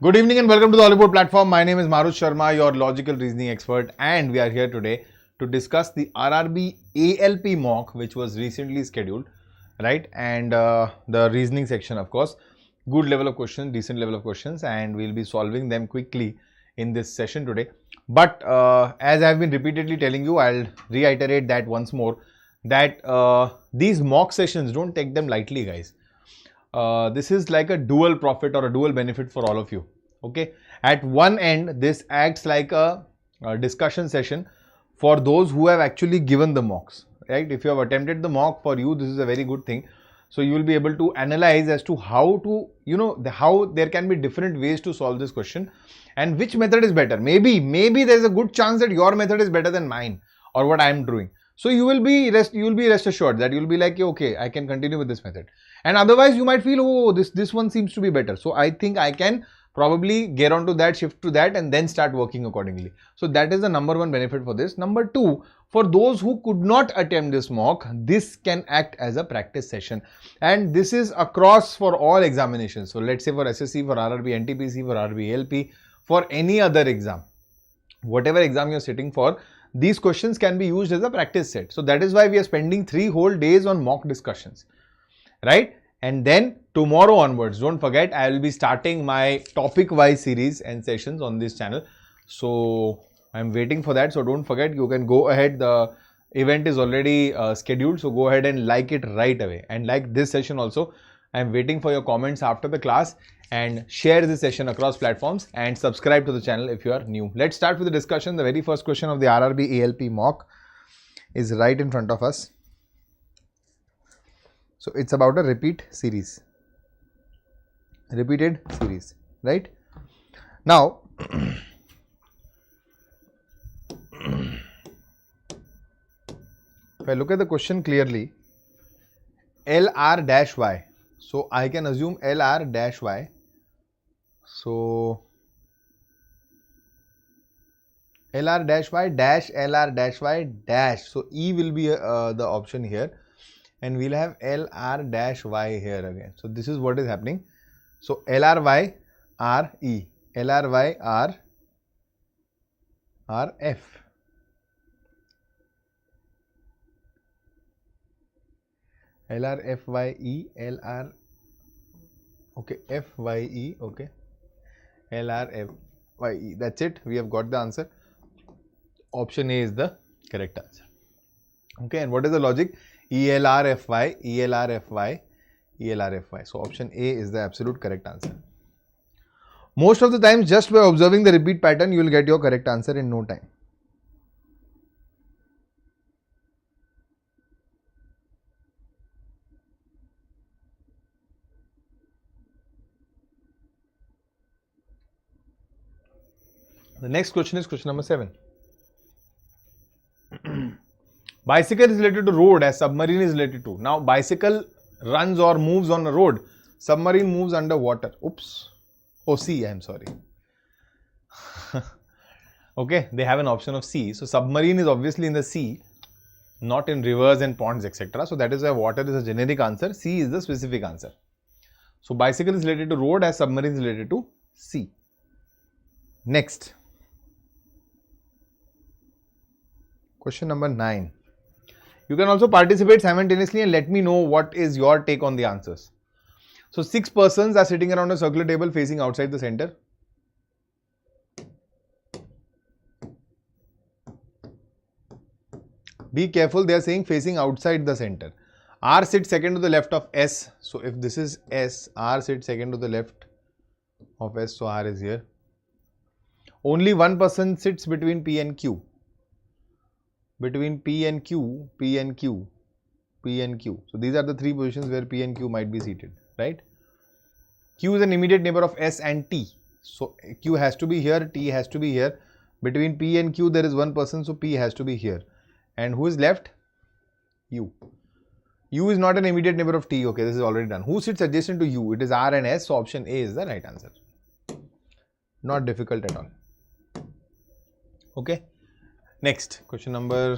Good evening and welcome to the Oliveboard platform. My name is Marush Sharma, your logical reasoning expert, and we are here today to discuss the RRB ALP mock, which was recently scheduled, right? And the reasoning section, of course, good level of questions, decent level of questions, and we'll be solving them quickly in this session today. But as I've been repeatedly telling you, I'll reiterate that once more, that these mock sessions, don't take them lightly, guys. This is like a dual profit or a dual benefit for all of you. Okay, at one end this acts like a discussion session for those who have actually given the mocks, right? If you have attempted the mock, for you this is a very good thing. So you will be able to analyze as to how to, how there can be different ways to solve this question and which method is better. Maybe there's a good chance that your method is better than mine or what I am doing. So you will be rest assured that you'll be like, okay, I can continue with this method. And otherwise you might feel, oh, this one seems to be better. So I think I can probably get onto that, shift to that, and then start working accordingly. So that is the number one benefit for this. Number two, for those who could not attempt this mock, this can act as a practice session. And this is across for all examinations. So let's say for SSC, for RRB, NTPC, for RRB ALP, for any other exam, whatever exam you're sitting for, these questions can be used as a practice set. So that is why we are spending 3 whole days on mock discussions, right? And then tomorrow onwards, don't forget, I will be starting my topic wise series and sessions on this channel. So I'm waiting for that. So don't forget, you can go ahead. The event is already scheduled. So go ahead and like it right away. And like this session also. I'm waiting for your comments after the class, and share this session across platforms and subscribe to the channel if you are new. Let's start with the discussion. The very first question of the RRB ALP mock is right in front of us. So it's about a repeated series, right? Now, if I look at the question clearly, LR-Y. So I can assume LR-Y. So LR-Y dash LR-Y dash. So E will be the option here, and we'll have LR-Y here again. So this is what is happening. So LR-Y R E, LR-Y R F. LR-F-Y-E, LR, okay, F-Y-E, okay, LR-F-Y-E, that's it, we have got the answer. Option A is the correct answer. Okay, and what is the logic? ELR-F-Y, ELR-F-Y, ELR-F-Y. So option A is the absolute correct answer. Most of the times, just by observing the repeat pattern, you will get your correct answer in no time. The next question is question number 7. Bicycle is related to road as submarine is related to. Now, bicycle runs or moves on a road. Submarine moves under water. Oops. Oh, sea, I am sorry. Okay, they have an option of sea. So, submarine is obviously in the sea, not in rivers and ponds, etc. So, that is why water is a generic answer. Sea is the specific answer. So, bicycle is related to road as submarine is related to sea. Next. Question number 9. You can also participate simultaneously and let me know what is your take on the answers. So 6 persons are sitting around a circular table facing outside the center. Be careful, they are saying facing outside the center. R sits second to the left of S. So if this is S, R sits second to the left of S. So R is here. Only one person sits between P and Q. Between P and Q, P and Q, P and Q. So these are the 3 positions where P and Q might be seated, right? Q is an immediate neighbor of S and T. So Q has to be here, T has to be here. Between P and Q there is one person, so P has to be here. And who is left? U. U is not an immediate neighbor of T. Okay, this is already done. Who sits adjacent to U? It is R and S, so option A is the right answer. Not difficult at all. Okay. Next, question number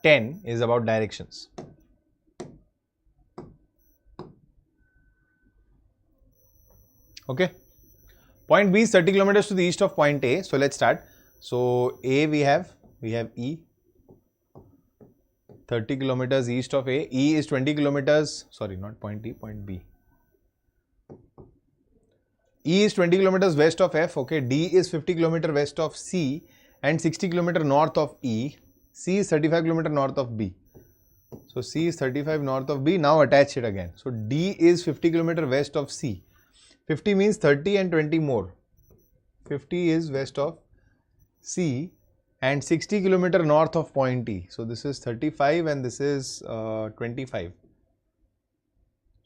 10 is about directions. Okay. Point B is 30 kilometers to the east of point A. So let's start. So A we have E. 30 kilometers east of A. E is 20 kilometers. Sorry, not point E, point B. E is 20 kilometers west of F. Okay. D is 50 kilometers west of C and 60 kilometers north of E. C is 35 kilometers north of B. So C is 35 north of B. Now attach it again. So D is 50 kilometers west of C. 50 means 30 and 20 more. 50 is west of C and 60 kilometers north of point E. So this is 35 and this is 25.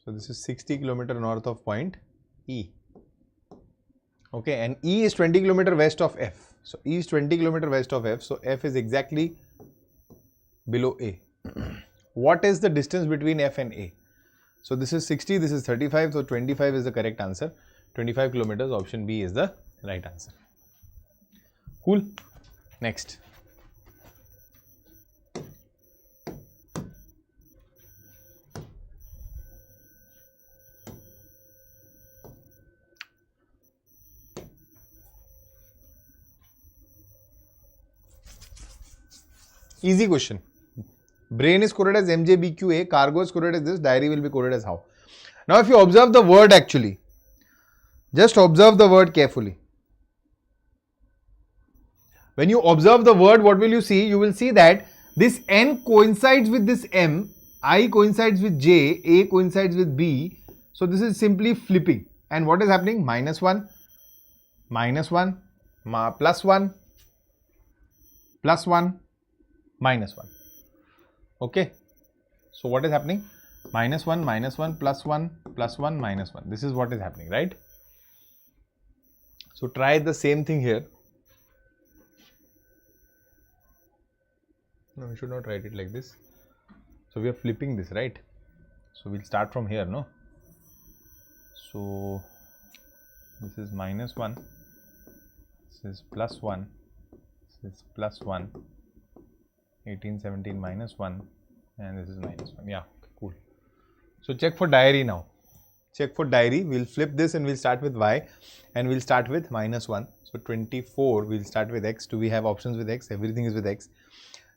So this is 60 kilometers north of point E. Okay, and E is 20 kilometers west of F. So E is 20 kilometers west of F. So F is exactly below A. What is the distance between F and A? So this is 60, this is 35, so 25 is the correct answer. 25 kilometers, option B is the right answer. Cool. Next. Easy question. Brain is coded as MJBQA, cargo is coded as this, diary will be coded as how. Now if you observe the word actually, just observe the word carefully. When you observe the word, what will you see? You will see that this N coincides with this M, I coincides with J, A coincides with B. So this is simply flipping. And what is happening? Minus 1, plus 1, plus 1, minus 1. Okay. So what is happening? Minus 1, plus 1, plus 1, minus 1. This is what is happening, right? So try the same thing here. No, we should not write it like this. So we are flipping this, right? So we'll start from here, no? So this is minus 1, this is plus 1, this is plus 1, 18, 17 minus 1, and this is minus 1. Yeah, cool. So check for diary now. Check for diary. We'll flip this and we'll start with Y and we'll start with minus 1. So 24, we'll start with X. Do we have options with X? Everything is with X.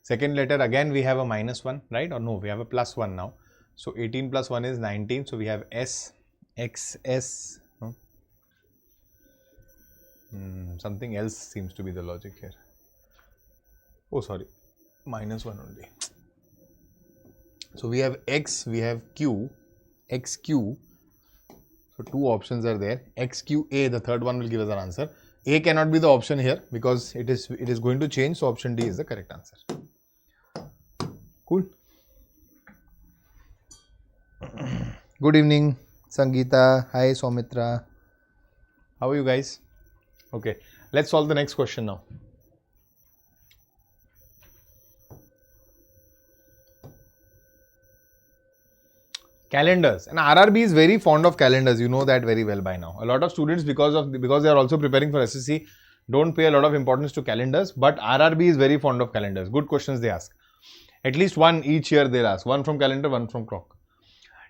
Second letter, again we have a minus 1, right? Or no, we have a plus 1 now. So 18 plus 1 is 19. So we have S, X, S. No? Something else seems to be the logic here. Oh, sorry. Minus 1 only. So we have X, we have Q, XQ. So two options are there. XQA, the third one will give us an answer. A cannot be the option here because it is going to change. So option D is the correct answer. Cool. Good evening, Sangeeta. Hi, Soumitra. How are you guys? Okay, let's solve the next question now. Calendars. And RRB is very fond of calendars. You know that very well by now. A lot of students, because they are also preparing for SSC, don't pay a lot of importance to calendars. But RRB is very fond of calendars. Good questions they ask. At least one each year they ask. One from calendar, one from clock.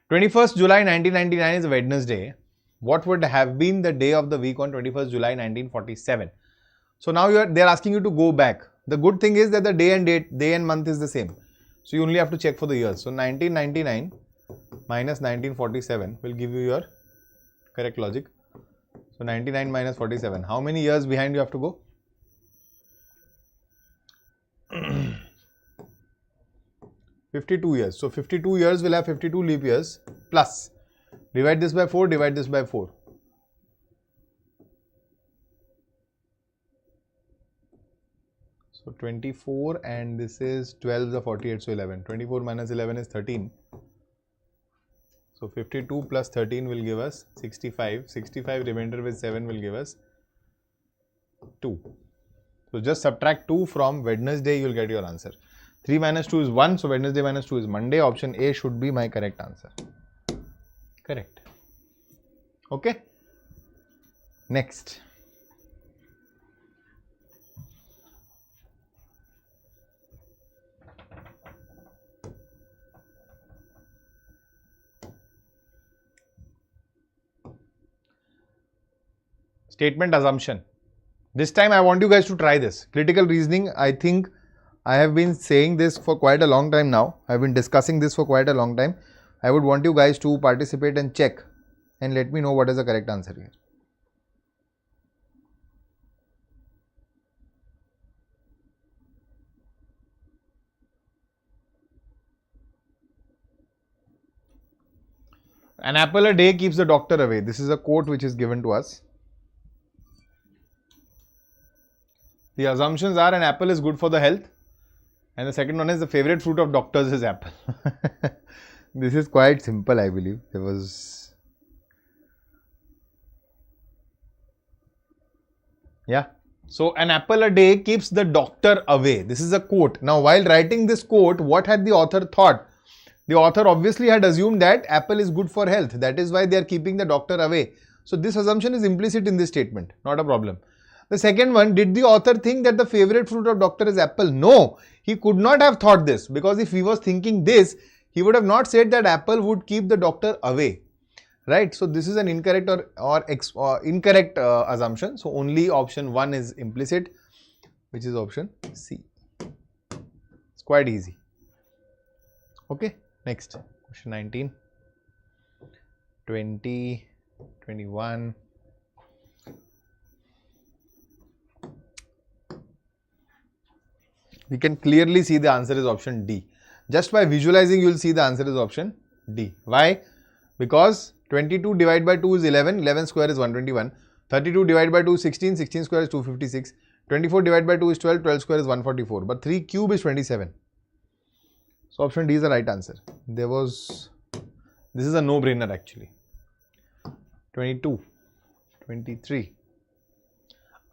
21st July 1999 is a Wednesday. What would have been the day of the week on 21st July 1947? So now they're asking you to go back. The good thing is that the day and month is the same. So you only have to check for the years. So 1999 minus 1947 will give you your correct logic. So 99 minus 47. How many years behind you have to go? 52 years. So 52 years will have 52 leap years plus. Divide this by 4, divide this by 4. So 24 and this is 12 the 48, so 11. 24 minus 11 is 13. So 52 plus 13 will give us 65. 65 remainder with 7 will give us 2. So just subtract 2 from Wednesday, you will get your answer. 3 minus 2 is 1. So Wednesday minus 2 is Monday. Option A should be my correct answer. Correct. Okay. Next. Statement assumption. This time I want you guys to try this. Critical reasoning, I think I have been saying this for quite a long time now. I have been discussing this for quite a long time. I would want you guys to participate and check and let me know what is the correct answer here. An apple a day keeps the doctor away. This is a quote which is given to us. The assumptions are an apple is good for the health, and the second one is the favorite fruit of doctors is apple. This is quite simple, I believe. There was, yeah. So an apple a day keeps the doctor away. This is a quote. Now, while writing this quote, what had the author thought? The author obviously had assumed that apple is good for health. That is why they are keeping the doctor away. So this assumption is implicit in this statement. Not a problem. The second one, did the author think that the favorite fruit of doctor is apple? No, he could not have thought this, because if he was thinking this, he would have not said that apple would keep the doctor away. Right? So this is an incorrect or incorrect assumption. So only option 1 is implicit, which is option C. It's quite easy. Okay. Next, question 19, 20, 21. We can clearly see the answer is option D. Just by visualizing, you will see the answer is option D. Why? Because 22 divided by 2 is 11, 11 square is 121. 32 divided by 2 is 16, 16 square is 256. 24 divided by 2 is 12, 12 square is 144. But 3 cube is 27. So option D is the right answer. This is a no-brainer actually. 22, 23.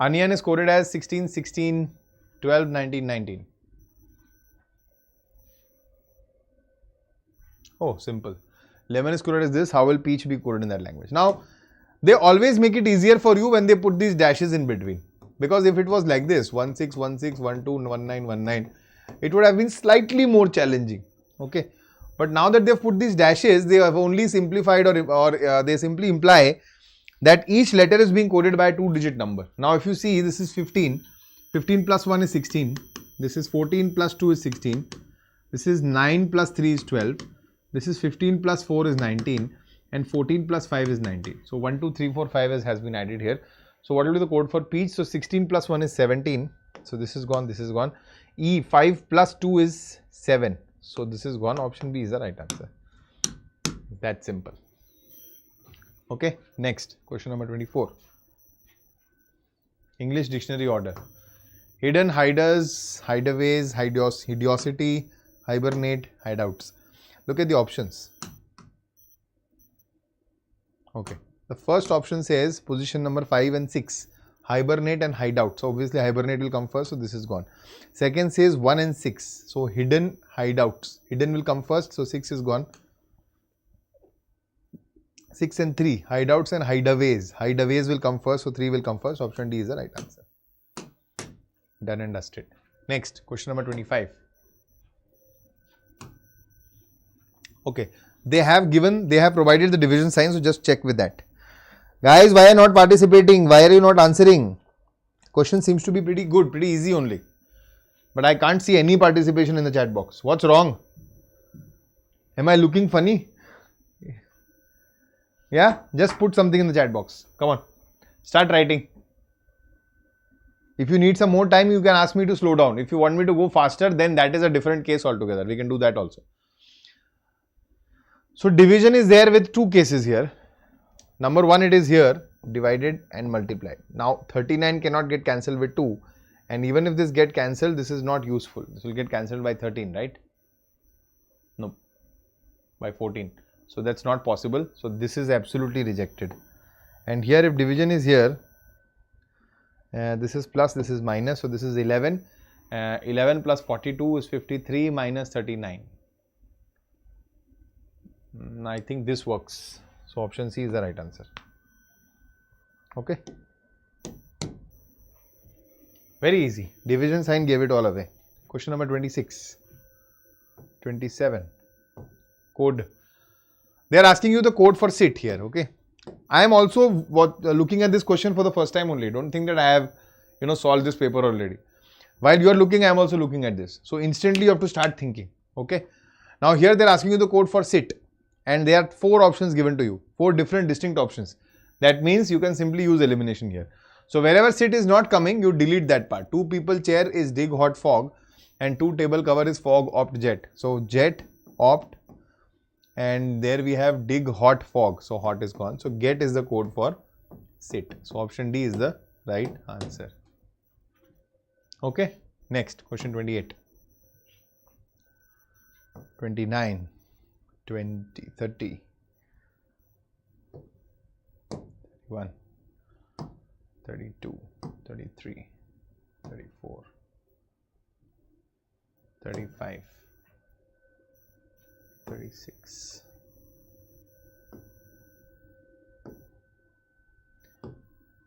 Onion is coded as 16, 16, 12, 19, 19. Oh, simple. Lemon is coded as this. How will peach be coded in that language? Now, they always make it easier for you when they put these dashes in between. Because if it was like this, 1, 6, 1, 6, 1, 2, 1, 9, 1, 9, it would have been slightly more challenging. Okay. But now that they have put these dashes, they have only simplified or they simply imply that each letter is being coded by a 2-digit number. Now, if you see, this is 15. 15 plus 1 is 16. This is 14 plus 2 is 16. This is 9 plus 3 is 12. This is 15 plus 4 is 19. And 14 plus 5 is 19. So, 1, 2, 3, 4, 5 has been added here. So, what will be the code for peach? So, 16 plus 1 is 17. So, this is gone, this is gone. E, 5 plus 2 is 7. So, this is gone. Option B is the right answer. That's simple. Okay. Next, question number 24. English dictionary order. Hidden, hiders, hideaways, hideosity, hibernate, hideouts. Look at the options. Okay. The first option says position number 5 and 6. Hibernate and hideout. So, obviously hibernate will come first. So, this is gone. Second says 1 and 6. So, hidden, hideouts. Hidden will come first. So, 6 is gone. 6 and 3. Hideouts and hideaways. Hideaways will come first. So, 3 will come first. Option D is the right answer. Done and dusted. Next, question number 25. Okay. They have provided the division sign. So, just check with that. Guys, why are you not participating? Why are you not answering? Question seems to be pretty good, pretty easy only. But I can't see any participation in the chat box. What's wrong? Am I looking funny? Yeah, just put something in the chat box. Come on, start writing. If you need some more time, you can ask me to slow down. If you want me to go faster, then that is a different case altogether. We can do that also. So, division is there with 2 cases here. Number 1, it is here, divided and multiplied. Now, 39 cannot get cancelled with 2. And even if this get cancelled, this is not useful. This will get cancelled by 13, right? No, by 14. So, that's not possible. So, this is absolutely rejected. And here, if division is here, this is plus, this is minus. So, this is 11. 11 plus 42 is 53 minus 39. I think this works. So, option C is the right answer. Okay. Very easy. Division sign gave it all away. Question number 26. 27. Code. They are asking you the code for sit here. Okay. I am also looking at this question for the first time only. Don't think that I have, solved this paper already. While you are looking, I am also looking at this. So instantly you have to start thinking. Okay. Now here they are asking you the code for sit, and there are 4 options given to you. 4 different distinct options. That means you can simply use elimination here. So wherever sit is not coming, you delete that part. 2 people chair is dig hot fog, and 2 table cover is fog opt jet. So jet opt, and there we have dig hot fog. So hot is gone. So get is the code for sit. So option D is the right answer. Okay. Next, question 28. 29, 20, 30, 31, 32, 33, 34, 35, 36.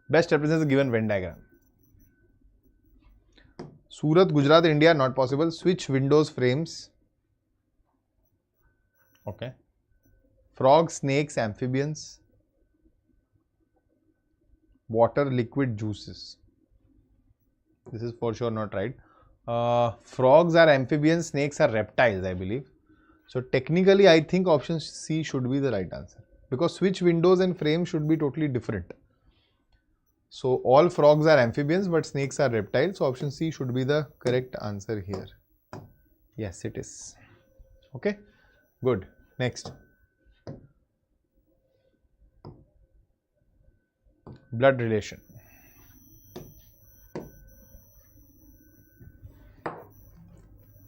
Best represents the given Venn diagram. Surat, Gujarat, India, not possible. Switch windows frames. Okay. Frogs, snakes, amphibians. Water, liquid, juices. This is for sure not right. Frogs are amphibians, snakes are reptiles, I believe. So technically, I think option C should be the right answer, because switch windows and frames should be totally different. So all frogs are amphibians, but snakes are reptiles. So option C should be the correct answer here. Yes, it is. Okay, good. Next. Blood relation.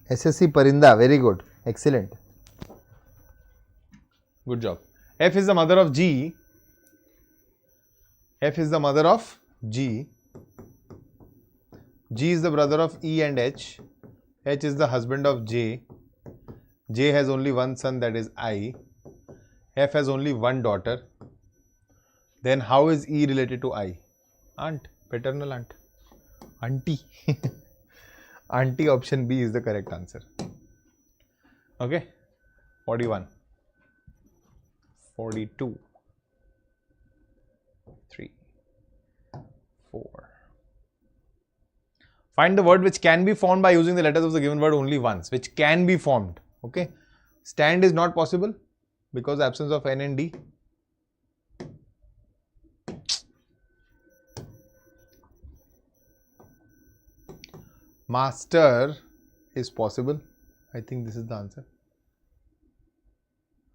SSC Parinda, very good. Excellent. Good job. F is the mother of G. F is the mother of G. G is the brother of E and H. H is the husband of J. J has only one son, that is I. F has only one daughter. Then how is E related to I? Aunt, paternal aunt. Auntie. Auntie, option B is the correct answer. Okay. 41. 42. 3. 4. Find the word which can be formed by using the letters of the given word only once. Which can be formed. Okay. Stand is not possible because absence of N and D. Master is possible. I think this is the answer.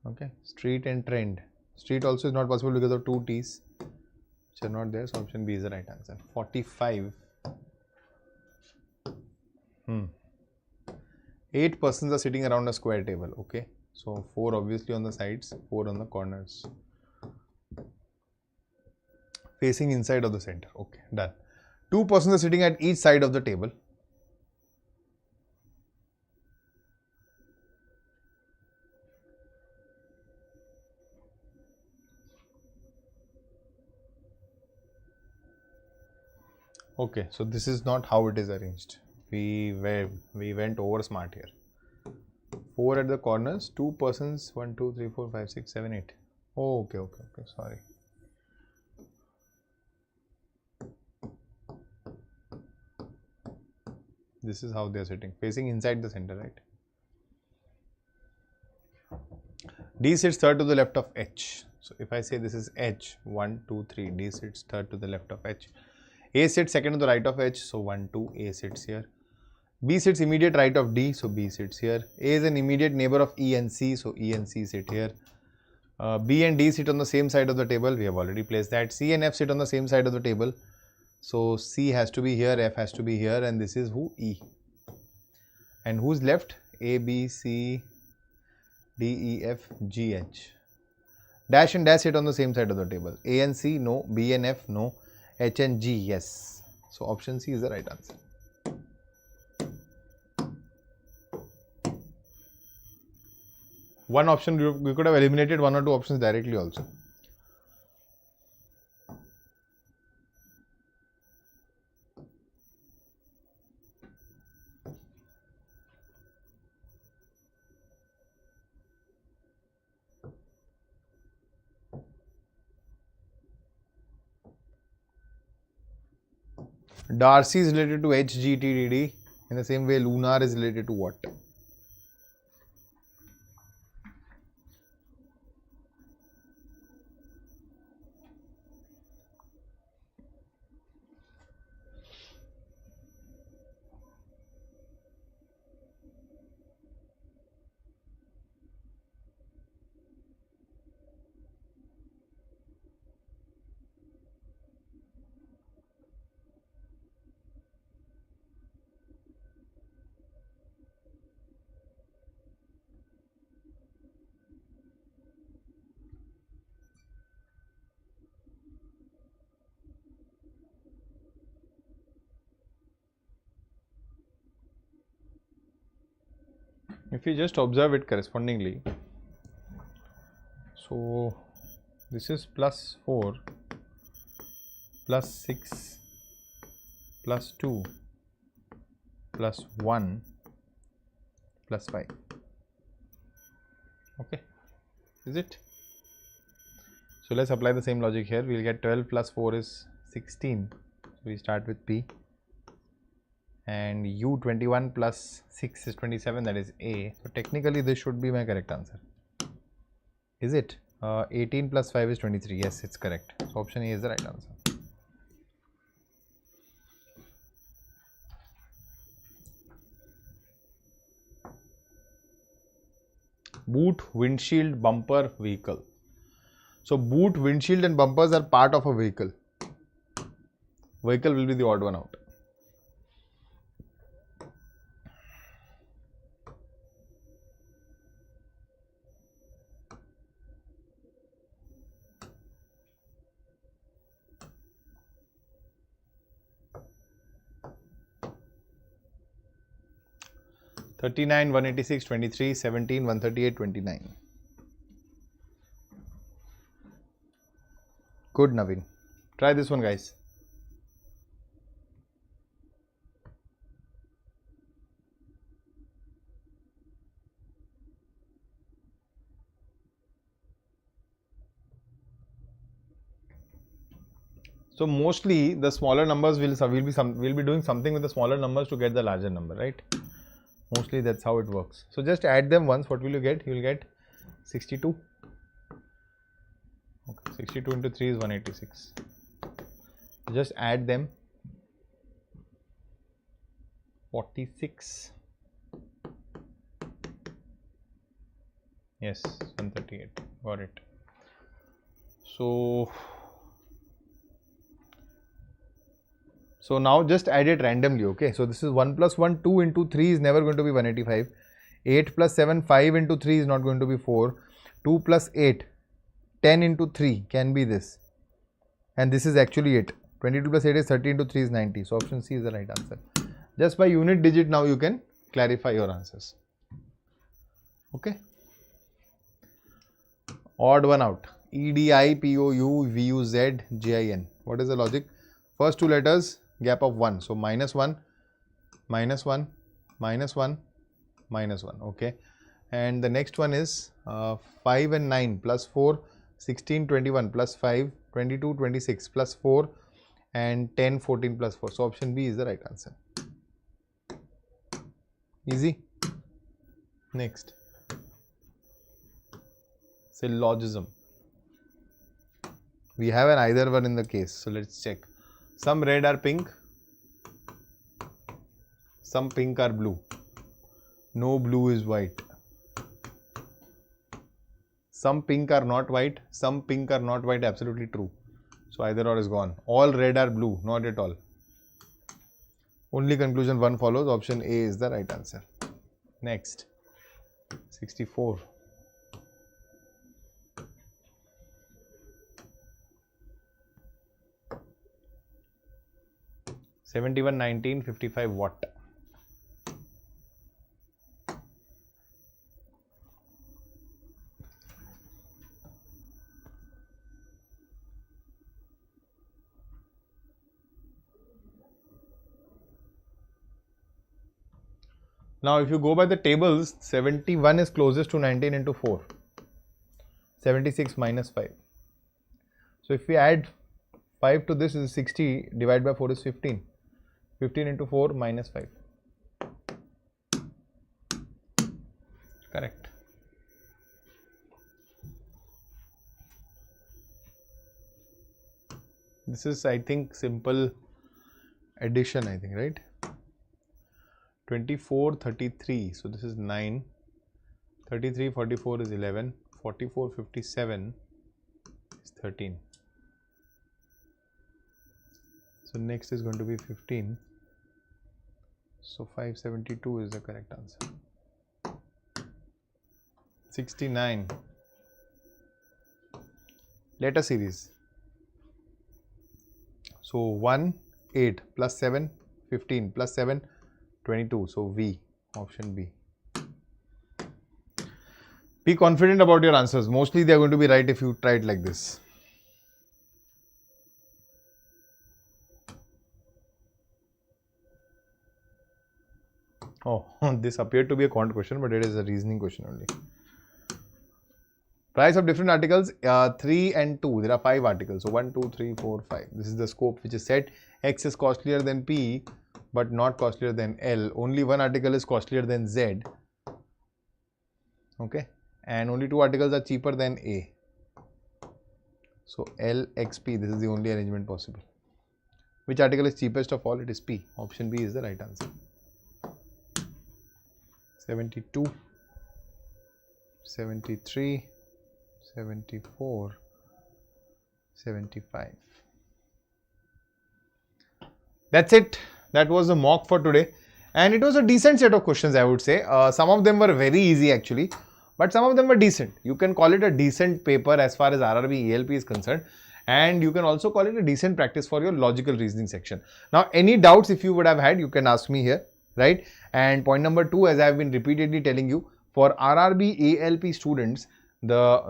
Okay. Street and trend. Street also is not possible because of 2 T's which are not there. So option B is the right answer. 45. 8 persons are sitting around a square table. Okay. So 4 obviously on the sides, 4 on the corners. Facing inside of the center. Okay. Done. 2 persons are sitting at each side of the table. Okay, so this is not how it is arranged. We went over smart here. 4 at the corners, 2 persons, 1, 2, 3, 4, 5, 6, 7, 8. Oh, okay, sorry. This is how they are sitting, facing inside the center, right? D sits third to the left of H. So if I say this is H, 1, 2, 3, D sits third to the left of H. A sits second to the right of H, so 1, 2, A sits here. B sits immediate right of D, so B sits here. A is an immediate neighbor of E and C, so E and C sit here. B and D sit on the same side of the table, we have already placed that. C and F sit on the same side of the table, so C has to be here, F has to be here, and this is who? E. And who's left? A, B, C, D, E, F, G, H. Dash and dash sit on the same side of the table. A and C, no. B and F, no. H and G, yes. So option C is the right answer. One option, we could have eliminated 1 or 2 options directly also. Darcy is related to HGTDD. In the same way, lunar is related to what? If you just observe it correspondingly, so this is plus 4 plus 6 plus 2 plus 1 plus 5. Okay, is it? So let's apply the same logic here. We'll get 12 plus 4 is 16. So we start with P. And U 21 plus 6 is 27, that is A. So technically this should be my correct answer. Is it? 18 plus 5 is 23. Yes, it's correct. So option A is the right answer. Boot, windshield, bumper, vehicle. So boot, windshield and bumpers are part of a vehicle. Vehicle will be the odd one out. $39, $186, $23, $17, $138, $29. Good, Naveen. Try this one, guys. So mostly the smaller numbers we'll be doing something with the smaller numbers to get the larger number, right? Mostly that's how it works. So just add them once. What will you get? You will get 62. Okay, 62 into 3 is 186. Just add them. 46. Yes, 138. Got it. So now just add it randomly, okay? So this is 1 plus 1, 2 into 3 is never going to be 185. 8 plus 7, 5 into 3 is not going to be 4. 2 plus 8, 10 into 3 can be this. And this is actually it. 22 plus 8 is 30 into 3 is 90. So option C is the right answer. Just by unit digit now you can clarify your answers. Okay? Odd one out. EDI, POU, VUZ, GIN. What is the logic? First two letters, gap of 1. So minus 1, minus 1, minus 1, minus 1. Okay. And the next one is 5 and 9 plus 4, 16, 21 plus 5, 22, 26 plus 4 and 10, 14 plus 4. So option B is the right answer. Easy. Next. Syllogism. We have an either one in the case. So let's check. Some red are pink. Some pink are blue. No blue is white. Some pink are not white. Some pink are not white. Absolutely true. So either or is gone. All red are blue. Not at all. Only conclusion one follows. Option A is the right answer. Next. 64. 71, 19, 55 watt. Now if you go by the tables, 71 is closest to 19 into 4. 76 minus 5. So if we add 5 to this is 60, divided by 4 is 15. 15 into 4 minus 5. Correct. This is, I think, simple addition, I think, right? 24, 33. So this is 9. 33, 44 is 11. 44, 57 is 13. So next is going to be 15. So 572 is the correct answer. 69. Letter series. So 1, 8 plus 7, 15 plus 7, 22. So V, option B. Be confident about your answers. Mostly they are going to be right if you try it like this. Oh, this appeared to be a quant question, but it is a reasoning question only. Price of different articles, 3 and 2. There are 5 articles. So 1, 2, 3, 4, 5. This is the scope which is set. X is costlier than P, but not costlier than L. Only one article is costlier than Z. Okay. And only 2 articles are cheaper than A. So L, X, P. This is the only arrangement possible. Which article is cheapest of all? It is P. Option B is the right answer. 72, 73, 74, 75. That's it. That was the mock for today. And it was a decent set of questions, I would say. Some of them were very easy actually, but some of them were decent. You can call it a decent paper as far as RRB ALP is concerned. And you can also call it a decent practice for your logical reasoning section. Now, any doubts if you would have had, you can ask me here, right? And point number 2, as I have been repeatedly telling you, for RRB ALP students, the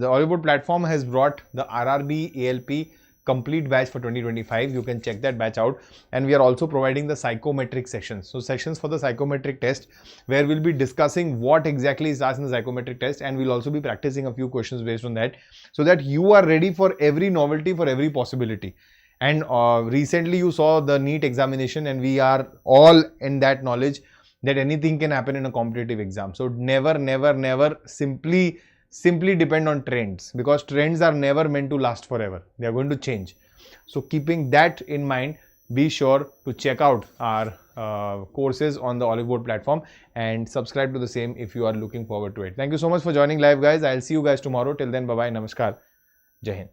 Oliveboard platform has brought the RRB ALP complete batch for 2025. You can check that batch out, and we are also providing the psychometric sessions. So sessions for the psychometric test, where we'll be discussing what exactly is asked in the psychometric test, and we'll also be practicing a few questions based on that, so that you are ready for every novelty, for every possibility. And recently you saw the NEET examination, and we are all in that knowledge that anything can happen in a competitive exam. So never simply depend on trends, because trends are never meant to last forever. They are going to change. So keeping that in mind, be sure to check out our courses on the Oliveboard platform and subscribe to the same if you are looking forward to it. Thank you so much for joining live, guys. I'll see you guys tomorrow. Till then, bye bye, namaskar, Jai Hind.